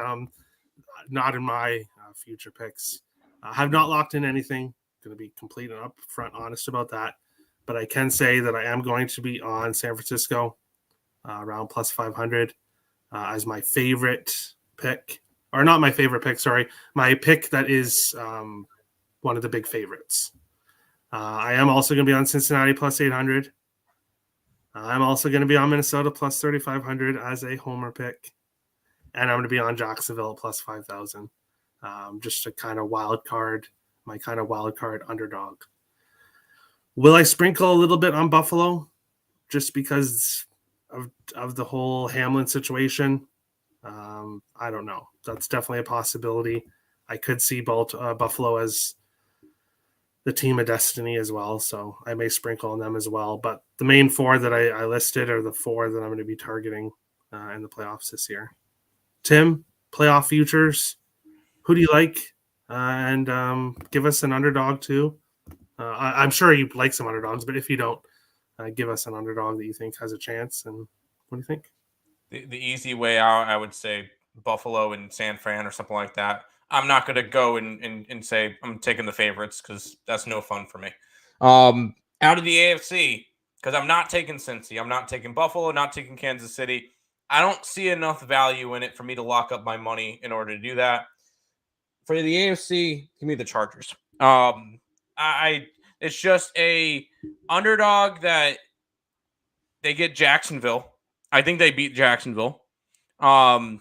A: not in my future picks. I have not locked in anything. Going to be complete and upfront honest about that. But I can say that I am going to be on San Francisco around plus 500 as my favorite pick. Or not my favorite pick, sorry. My pick that is one of the big favorites. I am also going to be on Cincinnati plus 800. I'm also going to be on Minnesota plus 3,500 as a homer pick. And I'm going to be on Jacksonville plus 5,000. Just a kind of wild card, my kind of wild card underdog. Will I sprinkle a little bit on Buffalo just because of the whole Hamlin situation? I don't know. That's definitely a possibility. I could see Buffalo as the team of destiny as well, so I may sprinkle on them as well. But the main 4 that I listed are the 4 that I'm going to be targeting in the playoffs this year. Tim, playoff futures, who do you like? And give us an underdog too. I'm sure you like some underdogs, but if you don't, give us an underdog that you think has a chance. And what do you think?
B: The easy way out, I would say Buffalo and San Fran or something like that. I'm not going to go and say I'm taking the favorites because that's no fun for me. Out of the AFC, because I'm not taking Cincy. I'm not taking Buffalo, not taking Kansas City. I don't see enough value in it for me to lock up my money in order to do that. For the AFC, give me the Chargers. It's just a underdog that they get Jacksonville. I think they beat Jacksonville. And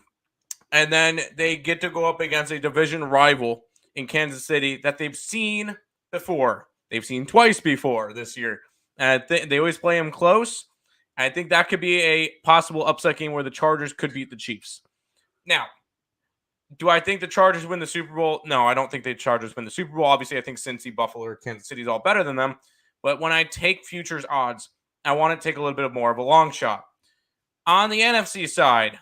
B: then they get to go up against a division rival in Kansas City that they've seen before. They've seen twice before this year. And they always play them close. I think that could be a possible upset game where the Chargers could beat the Chiefs. Now, do I think the Chargers win the Super Bowl? No, I don't think the Chargers win the Super Bowl. Obviously, I think Cincy, Buffalo, or Kansas City is all better than them. But when I take futures odds, I want to take a little bit more of a long shot. On the NFC side,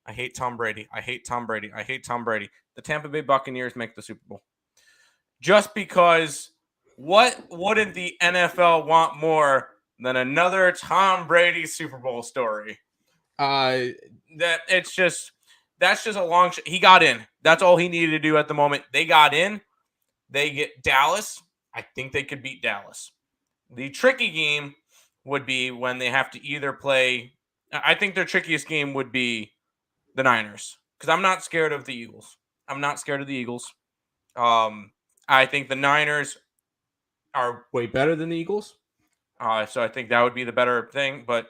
B: I hate Tom Brady. The Tampa Bay Buccaneers make the Super Bowl. Just because what wouldn't the NFL want more than another Tom Brady Super Bowl story? That's just a long shot. He got in. That's all he needed to do at the moment. They got in. They get Dallas. I think they could beat Dallas. The tricky game would be when they have to either play. I think their trickiest game would be the Niners, because I'm not scared of the Eagles. I'm not scared of the Eagles. I think the Niners are way better than the Eagles. So I think that would be the better thing. But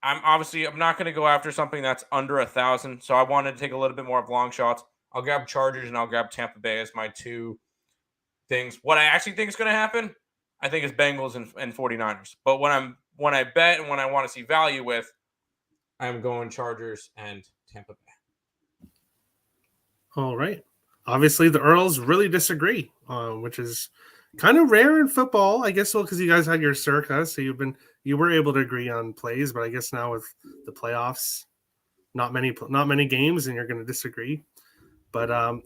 B: I'm not going to go after something that's under 1,000. So I wanted to take a little bit more of long shots. I'll grab Chargers and I'll grab Tampa Bay as my two things. What I actually think is going to happen, I think is Bengals and 49ers. But when I bet and when I want to see value with, I'm going Chargers and Tampa Bay.
A: All right. Obviously, the Earls really disagree, which is kind of rare in football, I guess. Well, because you guys had your circa, so you were able to agree on plays, but I guess now with the playoffs, not many games, and you're going to disagree. But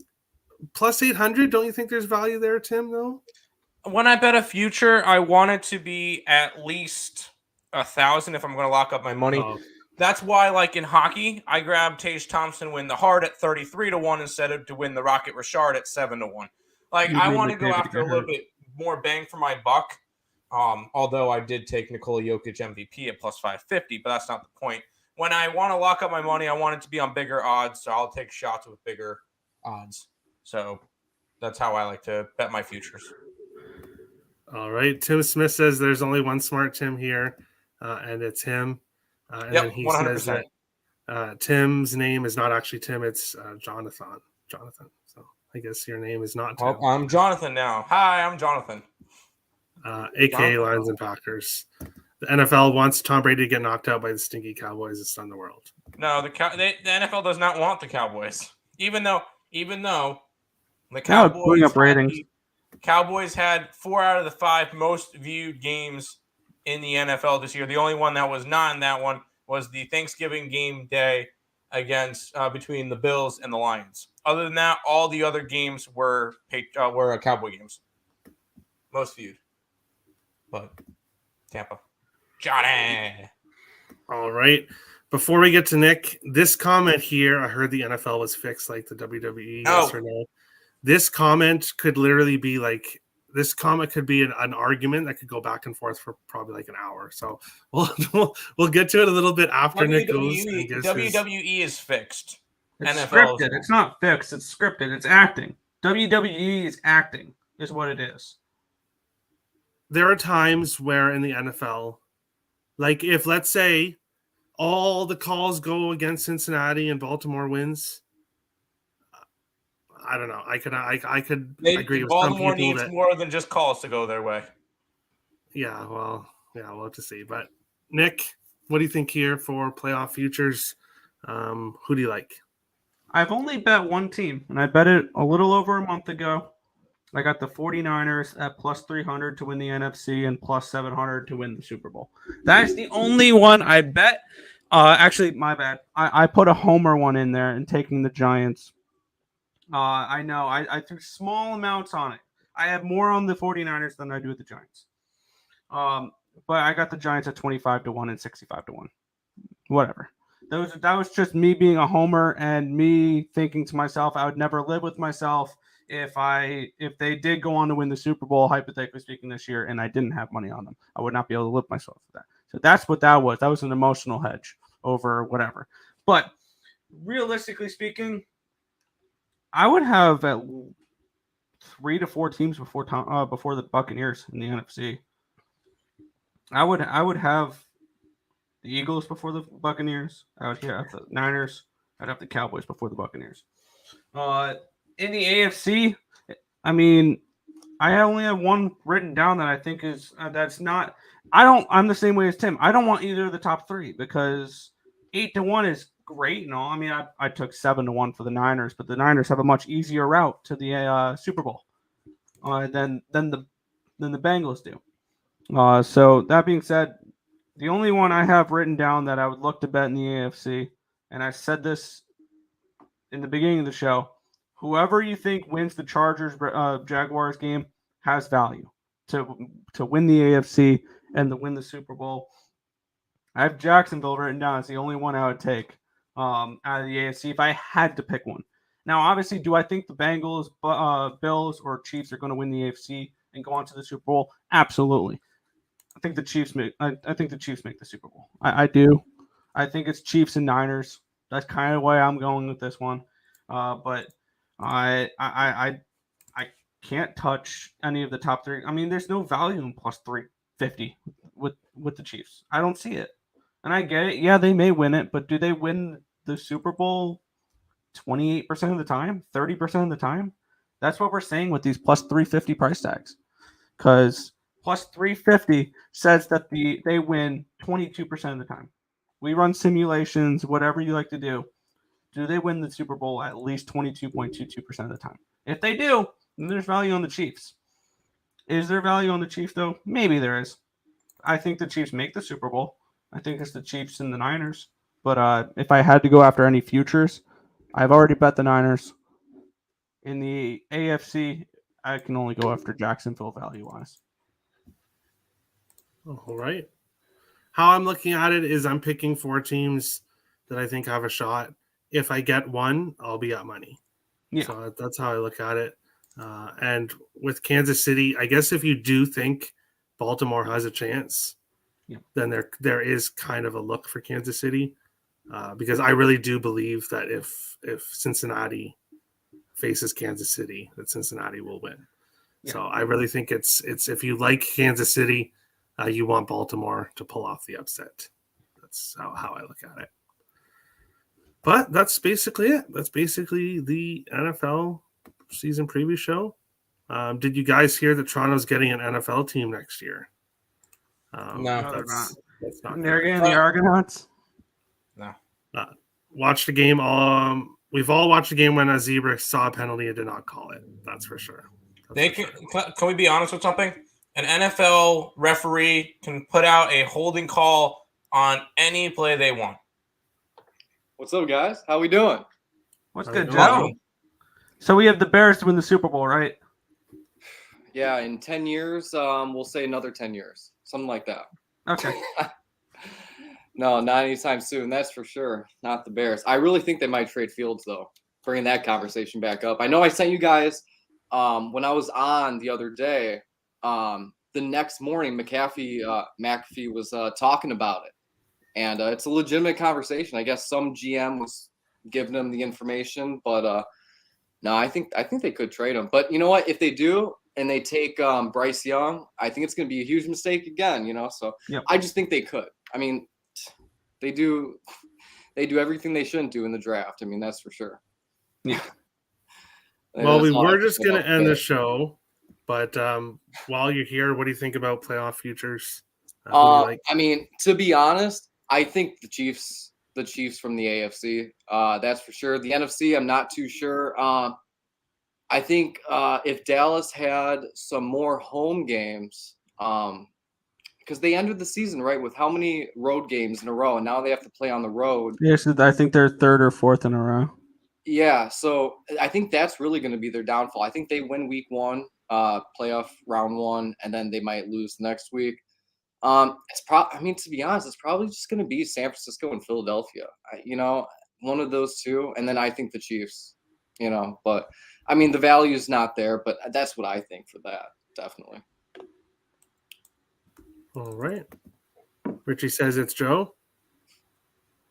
A: plus 800, don't you think there's value there, Tim? Though,
B: when I bet a future, I want it to be at least 1,000 if I'm going to lock up my money. That's why, like in hockey, I grabbed Tage Thompson win the Hart at 33-1 instead of to win the Rocket Richard at 7-1. Like, I want to go after a little bit more bang for my buck. Although I did take Nikola Jokic MVP at plus 550, but that's not the point. When I want to lock up my money, I want it to be on bigger odds, so I'll take shots with bigger odds. So that's how I like to bet my futures.
A: All right. Tim Smith says there's only one smart Tim here, and it's him. And then he 100%. Says that Tim's name is not actually Tim, it's Jonathan. So I guess your name is not Tim.
B: Well, I'm Jonathan now. Hi, I'm Jonathan.
A: AKA Lions and Packers. The NFL wants Tom Brady to get knocked out by the stinky Cowboys to stun the world.
B: No, the NFL does not want the Cowboys. Even though the Cowboys
C: putting up ratings.
B: Cowboys had 4 out of the 5 most viewed games in the NFL this year. The only one that was not in that one was the Thanksgiving game day against between the Bills and the Lions. Other than that, all the other games were Cowboy games. Most viewed. But Tampa. Johnny.
A: All right. Before we get to Nick, this comment here, I heard the NFL was fixed like the WWE. Yes or no? This comment could literally be like, this comment could be an argument that could go back and forth for probably like an hour. So we'll get to it a little bit after Nick goes.
B: WWE is fixed.
C: It's scripted. It's not fixed. It's scripted. It's acting. WWE is acting, is what it is.
A: There are times where in the NFL, like if let's say all the calls go against Cincinnati and Baltimore wins, I don't know. I could agree with some people.
B: Baltimore needs more than just calls to go their way.
A: Yeah, well, we'll have to see. But Nick, what do you think here for playoff futures? Who do you like?
C: I've only bet one team, and I bet it a little over a month ago. I got the 49ers at plus 300 to win the NFC and plus 700 to win the Super Bowl. That's the only one I bet. Actually, my bad. I put a homer one in there and taking the Giants. I know. I threw small amounts on it. I have more on the 49ers than I do with the Giants. But I got the Giants at 25-1 and 65-1. Whatever. That was just me being a homer and me thinking to myself, I would never live with myself if they did go on to win the Super Bowl, hypothetically speaking, this year, and I didn't have money on them. I would not be able to live myself with that. So that's what that was. That was an emotional hedge over whatever. But realistically speaking, I would have at 3 to 4 teams before the Buccaneers in the NFC. I would have the Eagles before the Buccaneers. I would have the Niners. I'd have the Cowboys before the Buccaneers. In the AFC, I mean, I only have one written down that I think is that's not. I'm the same way as Tim. I don't want either of the top 3 because 8-1 is great and all. I mean, I took 7-1 for the Niners, but the Niners have a much easier route to the Super Bowl than the Bengals do. So that being said, the only one I have written down that I would look to bet in the AFC, and I said this in the beginning of the show, whoever you think wins the Chargers Jaguars game has value to win the AFC and to win the Super Bowl. I have Jacksonville written down as the only one I would take out of the AFC if I had to pick one. Now, obviously, do I think the Bengals, Bills, or Chiefs are going to win the AFC and go on to the Super Bowl? Absolutely. I think the Chiefs make. I think the Chiefs make the Super Bowl. I do. I think it's Chiefs and Niners. That's kind of why I'm going with this one. But I can't touch any of the top three. I mean, there's no value in plus 350 with the Chiefs. I don't see it. And I get it. Yeah, they may win it, but do they win the Super Bowl 28% of the time, 30% of the time? That's what we're saying with these plus 350 price tags. Because plus 350 says that they win 22% of the time. We run simulations, whatever you like to do. Do they win the Super Bowl at least 22.22% of the time? If they do, then there's value on the Chiefs. Is there value on the Chiefs, though? Maybe there is. I think the Chiefs make the Super Bowl. I think it's the Chiefs and the Niners. But if I had to go after any futures, I've already bet the Niners. In the AFC, I can only go after Jacksonville value-wise.
A: All right. How I'm looking at it is I'm picking 4 teams that I think have a shot. If I get one, I'll be at money.
C: Yeah.
A: So that's how I look at it. And with Kansas City, I guess if you do think Baltimore has a chance, then there is kind of a look for Kansas City, because I really do believe that if Cincinnati faces Kansas City, that Cincinnati will win. Yeah. So I really think it's if you like Kansas City, you want Baltimore to pull off the upset. That's how I look at it. But that's basically it. That's basically the NFL season preview show. Did you guys hear that Toronto's getting an NFL team next year?
B: No,
C: that's not. They're getting the Argonauts.
B: No.
A: Watch the game. We've all watched the game when a zebra saw a penalty and did not call it. That's for sure.
B: Can we be honest with something? An NFL referee can put out a holding call on any play they want.
E: What's up, guys? How we doing?
C: What's good, Joe? So we have the Bears to win the Super Bowl, right?
E: Yeah, in 10 years, we'll say another 10 years. Something like that.
C: Okay.
E: No, not anytime soon. That's for sure. Not the Bears. I really think they might trade Fields, though, bringing that conversation back up. I know I sent you guys when I was on the other day. The next morning, McAfee was talking about it. And it's a legitimate conversation. I guess some GM was giving them the information, but no, I think they could trade him. But you know what? If they do and they take Bryce Young, I think it's going to be a huge mistake again. So yep. I just think they could. I mean, they do everything they shouldn't do in the draft. I mean, that's for sure.
C: Yeah.
A: Well, we were just going to end the show, but while you're here, what do you think about playoff futures?
E: I mean, to be honest, I think the Chiefs from the AFC, that's for sure. The NFC, I'm not too sure. I think if Dallas had some more home games, because they ended the season, right, with how many road games in a row, and now they have to play on the road.
C: Yes, I think they're 3rd or 4th in a row.
E: Yeah, so I think that's really going to be their downfall. I think they win week 1, playoff round 1, and then they might lose next week. I mean, to be honest, it's probably just going to be San Francisco and Philadelphia. One of those two, and then I think the Chiefs. But I mean, the value is not there, but that's what I think for that, definitely.
A: All right. Richie says it's Joe.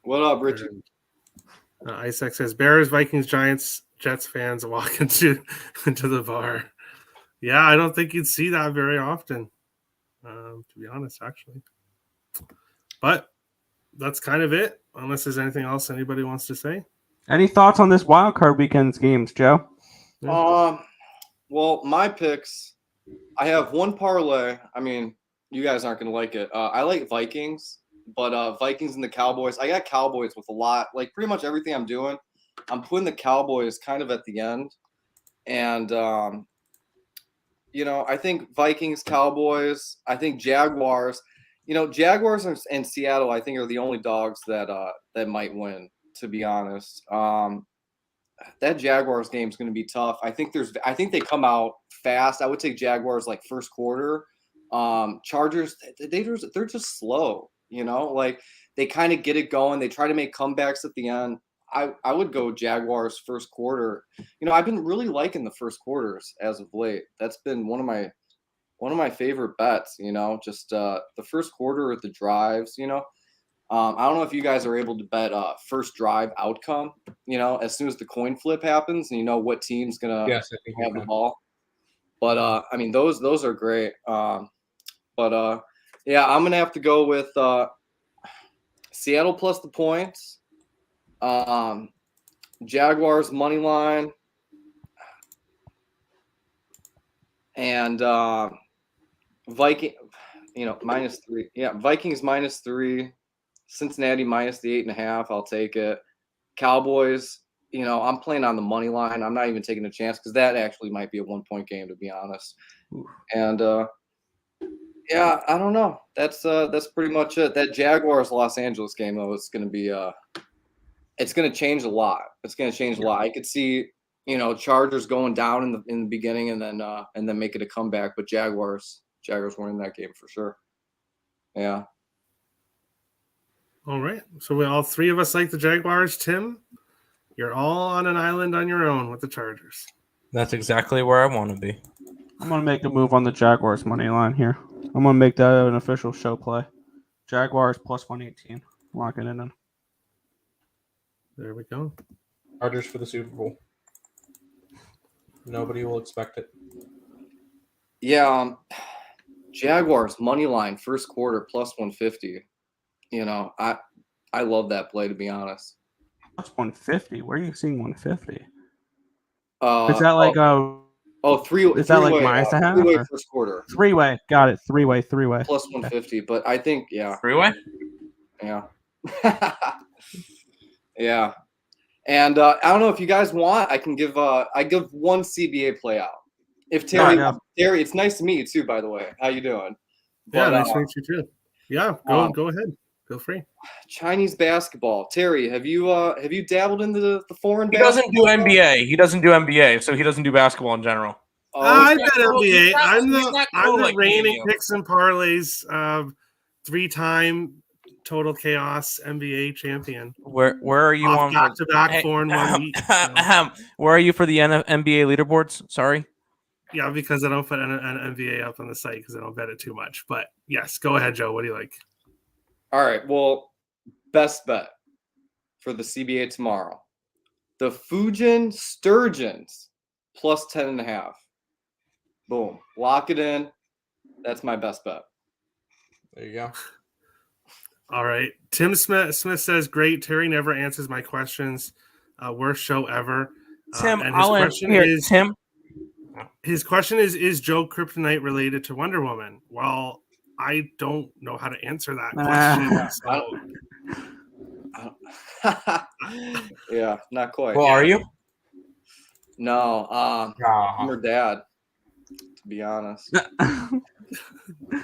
E: What up, Richie?
A: Isaac says Bears, Vikings, Giants, Jets fans walk into the bar. Yeah, I don't think you'd see that very often. To be honest, actually. But that's kind of it, unless there's anything else anybody wants to say.
C: Any thoughts on this wild card weekend's games, Joe?
E: Well, my picks, I have one parlay. I mean, you guys aren't going to like it. I like Vikings, but Vikings and the Cowboys. I got Cowboys with a lot. Like, pretty much everything I'm doing, I'm putting the Cowboys kind of at the end. And, I think Vikings, Cowboys, I think Jaguars. Jaguars and Seattle, I think, are the only dogs that might win, to be honest. That Jaguars game is going to be tough. I think they come out fast. I would take Jaguars like first quarter. Chargers, they're just slow, like they kind of get it going. They try to make comebacks at the end. I would go Jaguars first quarter. I've been really liking the first quarters as of late. That's been one of my one of my favorite bets. Just the first quarter of the drives. I don't know if you guys are able to bet first drive outcome. As soon as the coin flip happens, and what team's gonna
B: Yes, I think you
E: have the
B: can.
E: ball. But I mean, those are great. Yeah, I'm gonna have to go with Seattle plus the points. Jaguars money line. And Viking, -3. Yeah, Vikings -3. Cincinnati minus the 8.5. I'll take it. Cowboys, I'm playing on the money line. I'm not even taking a chance because that actually might be a 1-point game, to be honest. And yeah, I don't know. That's pretty much it. That Jaguars Los Angeles game though, it's gonna be it's gonna change a lot. It's gonna change a lot. I could see Chargers going down in the beginning and then make it a comeback, but Jaguars winning that game for sure. Yeah.
A: All right. So we all three of us like the Jaguars. Tim, you're all on an island on your own with the Chargers.
B: That's exactly where I want to be.
C: I'm gonna make a move on the Jaguars money line here. I'm gonna make that an official show play. Jaguars plus 118. Lock it in.
A: There we go.
B: Chargers for the Super Bowl. Nobody will expect it.
E: Yeah. Jaguars money line first quarter plus 150. I love that play, to be honest.
C: Plus 150. Where are you seeing 150? Is
E: Is
C: that like
E: three?
C: Is that like
E: three-way,
C: minus a half,
E: three-way
C: or-
E: first quarter
C: three-way? Got it. Three-way.
E: plus 150. But I think
B: Freeway?
E: yeah. Yeah. And I don't know if you guys want. I can give one CBA play out. If Terry,
C: Yeah.
E: Terry, it's nice to meet you too. By the way, how you doing?
A: Yeah,
E: But,
A: nice to meet you too. Yeah, go ahead. Feel free.
E: Chinese basketball. Terry, have you dabbled into the foreign?
B: He doesn't do NBA. He doesn't do NBA, so he doesn't do basketball in general.
E: Oh,
A: I
B: he's
A: bet
B: not cool.
A: NBA.
B: He's not-
A: I'm
B: he's
A: the
B: not
A: I'm
B: cool
A: the
B: like
A: reigning
B: you.
A: picks and parlays 3-time total chaos NBA champion.
B: Where are you
A: Off
B: on?
A: back to back
B: Hey,
A: 4-1 week.
B: Where are you for the NBA leaderboards? Sorry.
A: Yeah, because I don't put an NBA up on the site because I don't bet it too much. But yes, go ahead, Joe. What do you like?
E: all right. Well, best bet for the CBA tomorrow. The Fujian Sturgeons plus 10.5. Boom. Lock it in. That's my best bet.
B: There you go.
A: All right. Tim Smith says, great. Terry never answers my questions. Worst show ever.
B: Tim,
A: and
B: I'll answer here. Tim,
A: his question is Joe Kryptonite related to Wonder Woman? Well, I don't know how to answer that question.
E: Yeah, not quite.
B: well, are you?
E: No, I'm her dad, to be honest.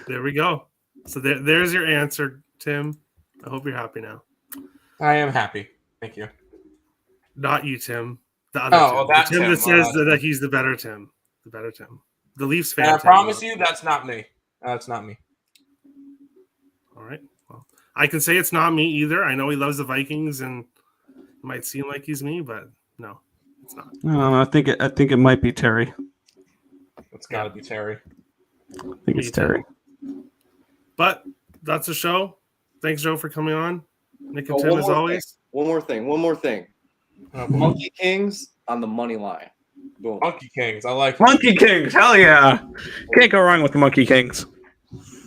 A: There we go. So there's your answer, Tim. I hope you're happy now.
B: I am happy. Thank you.
A: Not you, Tim. The other Tim.
B: that
A: The Tim
B: Tim.
A: that says that he's the better Tim. The better Tim. The Leafs fan.
B: And I
A: Tim.
B: promise you, that's not me. That's not me.
A: All right. Well, I can say it's not me either. I know he loves the Vikings, and it might seem like he's me, but no, it's not.
C: I think it might be Terry.
B: It's got to be Terry.
C: I think it's Terry.
A: But that's the show. Thanks, Joe, for coming on. Nick and
E: Oh,
A: Tim,
E: one
A: as
E: more
A: always.
E: One more thing. Monkey Kings on the money line. Boom.
B: Monkey Kings. I like it.
C: Monkey Kings. Hell yeah. Can't go wrong with the Monkey Kings.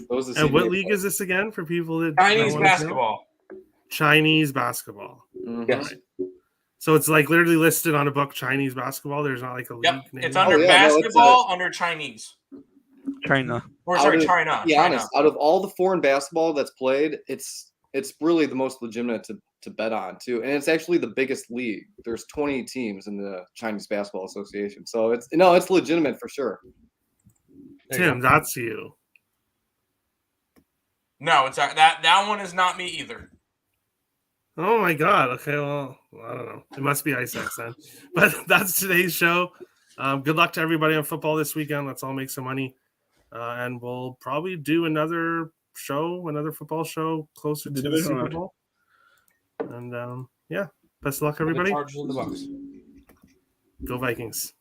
E: Those are
A: And what
E: CBA
A: league is this again for people that
B: Chinese
A: don't wanna know?
B: basketball.
A: Chinese basketball.
E: Mhm.
B: Yes.
A: So it's like literally listed on a book, Chinese basketball. There's not like a league
B: Yep.
A: name.
B: It's under
E: yeah, no, it's
B: basketball, under Chinese.
C: China.
B: Or
E: Out
B: sorry,
E: of-
B: China.
E: Be
B: China.
E: honest, out of all the foreign basketball that's played, it's really the most legitimate to bet on too, and it's actually the biggest league. There's 20 teams in the Chinese Basketball Association, so it's legitimate for sure.
B: There you
A: Tim,
B: go.
A: that's you.
B: No, it's that one is not me either.
A: Oh my God. Okay, well, I don't know. It must be ISEX then. But that's today's show. Good luck to everybody on football this weekend. Let's all make some money. And we'll probably do another football show closer to the Super Bowl. And yeah, best of luck, everybody.
B: The Chargers and the Bucks.
A: Go Vikings.